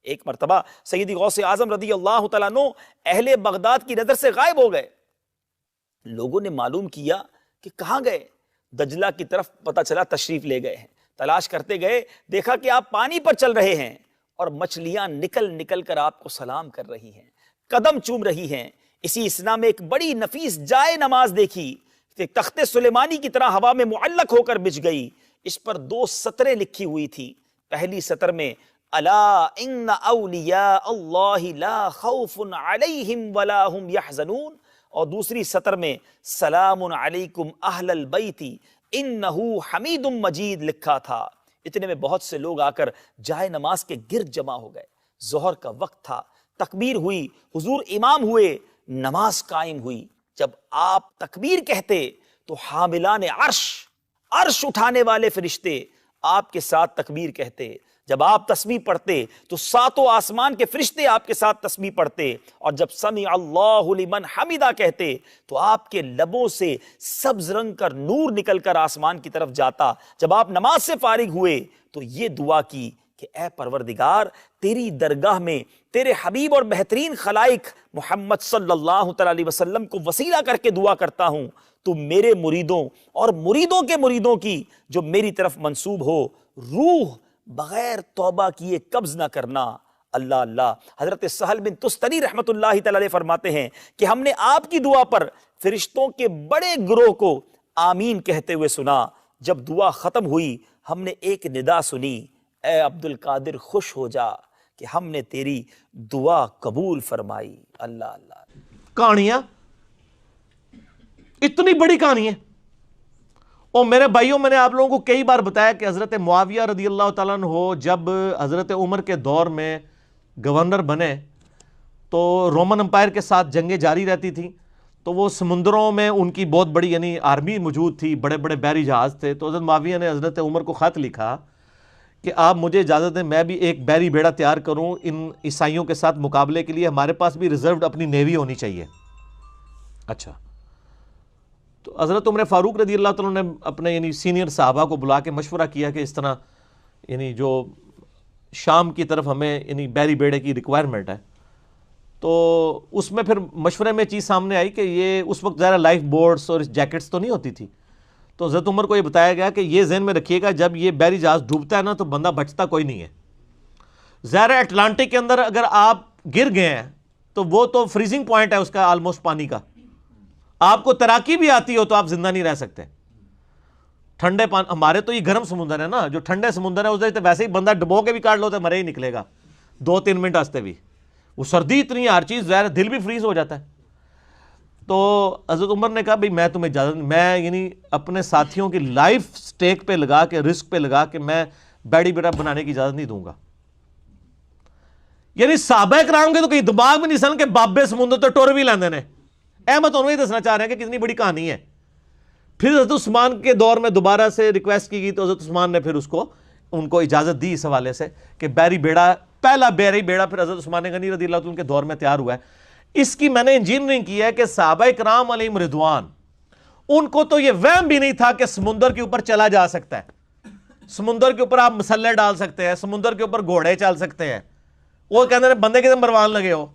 ایک مرتبہ سیدی غوث اعظم رضی اللہ تعالیٰ عنہ اہل بغداد کی نظر سے غائب ہو گئے. لوگوں نے معلوم کیا کہ کہاں گئے. دجلہ کی طرف پتہ چلا تشریف لے گئے ہیں. تلاش کرتے گئے، دیکھا کہ آپ پانی پر چل رہے ہیں اور مچھلیاں نکل نکل کر آپ کو سلام کر رہی ہیں، قدم چوم رہی ہیں. اسی اسنا میں ایک بڑی نفیس جائے نماز دیکھی، تخت سلیمانی کی طرح ہوا میں معلق ہو کر بچھ گئی. اس پر 2 سطریں لکھی ہوئی تھی. پہلی سطر میں الا ان اولیاء اللہ لا خوف علیہم ولا هم یحزنون، اور دوسری سطر میں سلام علیکم اہل البیت انہ حمید مجید لکھا تھا. اتنے میں بہت سے لوگ آ کر جائے نماز کے گرد جمع ہو گئے. ظہر کا وقت تھا، تکبیر ہوئی، حضور امام ہوئے، نماز قائم ہوئی. جب آپ تکبیر کہتے تو حاملان عرش اٹھانے والے فرشتے آپ کے ساتھ تکبیر کہتے. جب آپ تسبیح پڑھتے تو 7 آسمان کے فرشتے آپ کے ساتھ تسبیح پڑھتے. اور جب سمع اللہ لمن حمدہ کہتے تو آپ کے لبوں سے سبز رنگ کا نور نکل کر آسمان کی طرف جاتا. جب آپ نماز سے فارغ ہوئے تو یہ دعا کی کہ اے پروردگار، تیری درگاہ میں تیرے حبیب اور بہترین خلائق محمد صلی اللہ تعالی علیہ وسلم کو وسیلہ کر کے دعا کرتا ہوں، تو میرے مریدوں اور مریدوں کے مریدوں کی جو میری طرف منسوب ہو، روح بغیر توبہ کیے قبض نہ کرنا. اللہ اللہ. حضرت سہل بن تستری رحمت اللہ تعالی علیہ فرماتے ہیں کہ ہم نے آپ کی دعا پر فرشتوں کے بڑے گروہ کو آمین کہتے ہوئے سنا. جب دعا ختم ہوئی ہم نے ایک ندا سنی، اے عبد القادر خوش ہو جا کہ ہم نے تیری دعا قبول فرمائی. اللہ اللہ. کہانیاں اتنی بڑی کہانی ہے. اور میرے بھائیوں، میں نے آپ لوگوں کو کئی بار بتایا کہ حضرت معاویہ رضی اللہ تعالیٰ عنہ جب حضرت عمر کے دور میں گورنر بنے تو رومن امپائر کے ساتھ جنگیں جاری رہتی تھیں. تو وہ سمندروں میں ان کی بہت بڑی یعنی آرمی موجود تھی، بڑے بڑے بحری جہاز تھے. تو حضرت معاویہ نے حضرت عمر کو خط لکھا کہ آپ مجھے اجازت دیں میں بھی ایک بحری بیڑا تیار کروں ان عیسائیوں کے ساتھ مقابلے کے لیے، ہمارے پاس بھی ریزروڈ اپنی نیوی ہونی چاہیے. اچھا. تو حضرت عمر فاروق رضی اللہ تعالیٰ نے اپنے یعنی سینئر صحابہ کو بلا کے مشورہ کیا کہ اس طرح یعنی جو شام کی طرف ہمیں یعنی بحری بیڑے کی ریکوائرمنٹ ہے. تو اس میں پھر مشورے میں چیز سامنے آئی کہ یہ اس وقت ظاہر لائف بورڈز اور جیکٹس تو نہیں ہوتی تھی. تو حضرت عمر کو یہ بتایا گیا کہ یہ ذہن میں رکھیے گا جب یہ بحری جہاز ڈوبتا ہے نا تو بندہ بچتا کوئی نہیں ہے. ظاہر اٹلانٹک کے اندر اگر آپ گر گئے ہیں تو وہ تو فریزنگ پوائنٹ ہے اس کا آلموسٹ پانی کا. آپ کو تیراکی بھی آتی ہو تو آپ زندہ نہیں رہ سکتے. ٹھنڈے پانی، ہمارے تو یہ گرم سمندر ہے نا، جو ٹھنڈے سمندر ہے اس ویسے ہی بندہ ڈبو کے بھی کاٹ لو تو مرے ہی نکلے گا 2-3 منٹ واسطے بھی. وہ سردی اتنی ہے، ہر چیز ظاہر دل بھی فریز ہو جاتا ہے. تو حضرت عمر نے کہا بھئی میں تمہیں اجازت، میں یعنی اپنے ساتھیوں کی لائف سٹیک پہ لگا کے، رسک پہ لگا کے میں بیڑی بیڑا بنانے کی اجازت نہیں دوں گا. یعنی صحابہ کرام کے تو کہیں دماغ میں نہیں سن کہ بابے سمندر تو ٹور بھی لیندے نے. میں تو انہوں ہی دسنا چاہ رہے ہیں کہ کتنی بڑی کہانی ہے. پھر حضرت عثمان کے دور میں دوبارہ سے ریکویسٹ کی گئی تو حضرت عثمان نے پھر ان کو اجازت دی اس حوالے سے کہ بحری بیڑا، پہلا بحری بیڑا پھر حضرت عثمان غنی رضی اللہ عنہ کے دور میں تیار ہوا ہے. اس کی میں نے انجینئرنگ کی ہے کہ صحابہ کرام علیہم رضوان ان کو تو یہ وہم بھی نہیں تھا کہ سمندر کے اوپر چلا جا سکتا ہے. سمندر کے اوپر آپ مسلح ڈال سکتے ہیں، سمندر کے اوپر گھوڑے چل سکتے ہیں. وہ کہتے ہیں بندے کے مروان لگے ہو،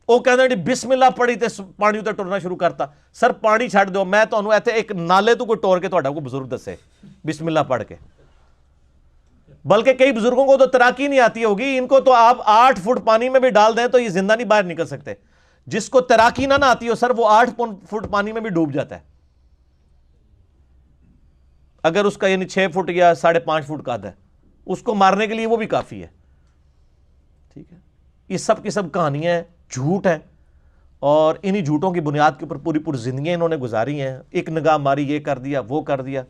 وہ کہتے ہیں بسم اللہ پڑھی تے پانی اتنے ٹرنا شروع کرتا. سر پانی چھڑ دو، میں تو ایتھے ایک نالے تو کوئی ٹور کے تھوڑا کو بزرگ دسے بسم اللہ پڑھ کے. بلکہ کئی بزرگوں کو تو تیراکی نہیں آتی ہوگی، ان کو تو آپ 8 فٹ پانی میں بھی ڈال دیں تو یہ زندہ نہیں باہر نکل سکتے. جس کو تیراکی نہ آتی ہو سر وہ 8 فٹ پانی میں بھی ڈوب جاتا ہے اگر اس کا یعنی 6 فٹ یا 5.5 فٹ قد ہے. اس کو مارنے کے لیے وہ بھی کافی ہے. ٹھیک ہے. یہ سب کی سب کہانیاں ہیں، جھوٹ ہیں، اور انہی جھوٹوں کی بنیاد کے اوپر پوری پوری زندگیاں انہوں نے گزاری ہیں. ایک نگاہ ماری، یہ کر دیا وہ کر دیا.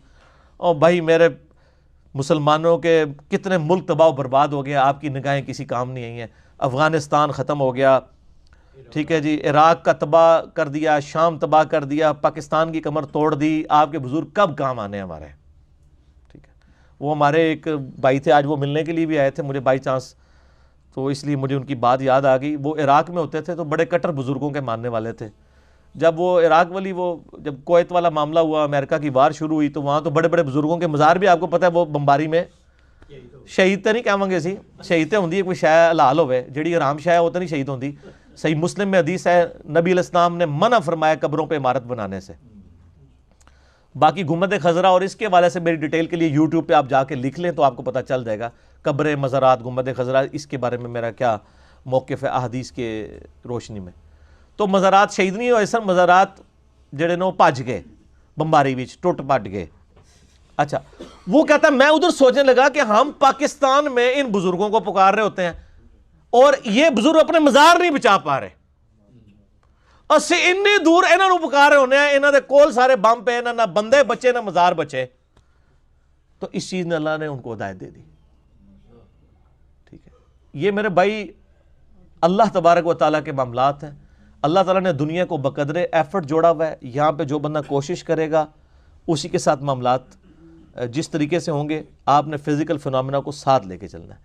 اور بھائی میرے مسلمانوں کے کتنے ملک تباہ و برباد ہو گیا، آپ کی نگاہیں کسی کام نہیں آئی ہیں. افغانستان ختم ہو گیا، ٹھیک ہے جی، عراق کا تباہ کر دیا، شام تباہ کر دیا، پاکستان کی کمر توڑ دی. آپ کے بزرگ کب کام آنے ہمارے؟ ٹھیک ہے. وہ ہمارے ایک بھائی تھے، آج وہ ملنے کے لیے بھی آئے تھے مجھے بائی چانس، تو اس لیے مجھے ان کی بات یاد آ گئی. وہ عراق میں ہوتے تھے تو بڑے کٹر بزرگوں کے ماننے والے تھے. جب وہ عراق والی جب کویت والا معاملہ ہوا، امریکہ کی وار شروع ہوئی، تو وہاں تو بڑے بڑے بزرگوں کے مزار بھی آپ کو پتہ ہے وہ بمباری میں ਸ਼ਹੀਦ ਤਾਂ ਨਹੀਂ ਕਹਾਂਗੇ ਅਸੀਂ, ਸ਼ਹੀਦ ਤੇ ਹੁੰਦੀ ਹੈ ਕੋਈ ਸ਼ੈ ਹਲਾਲ ਹੋਵੇ, ਜਿਹੜੀ ਹਰਾਮ ਸ਼ੈ ਉਹ ਤਾਂ نہیں شہید ہوتی. صحیح مسلم میں حدیث ہے نبی علیہ السلام نے منع فرمایا قبروں پہ عمارت بنانے سے. باقی گنبد خضرا اور اس کے حوالے سے میری ڈیٹیل کے لیے یوٹیوب پہ آپ جا کے لکھ لیں تو آپ کو پتہ چل جائے گا قبر مزارات گنبد خضرا اس کے بارے میں میرا کیا موقف ہے احادیث کے روشنی میں. تو مزارات شہید نہیں ہوئے سن, مزارات جڑے نو بھج گئے بمباری وچ ٹوٹ پٹ گئے. اچھا وہ کہتا ہے میں ادھر سوچنے لگا کہ ہم پاکستان میں ان بزرگوں کو پکار رہے ہوتے ہیں اور یہ بزرگ اپنے مزار نہیں بچا پا رہے, اسی انی دور انہاں نو پکار رہے ہونے ہیں, انہاں دے کول سارے بم پہ, نہ بندے بچے نہ مزار بچے. تو اس چیز نے اللہ نے ان کو ہدایت دے دی. ٹھیک ہے, یہ میرے بھائی اللہ تبارک و تعالیٰ کے معاملات ہیں. اللہ تعالیٰ نے دنیا کو بقدر ایفرٹ جوڑا ہوا ہے. یہاں پہ جو بندہ کوشش کرے گا اسی کے ساتھ معاملات جس طریقے سے ہوں گے, آپ نے فزیکل فنامنا کو ساتھ لے کے چلنا ہے.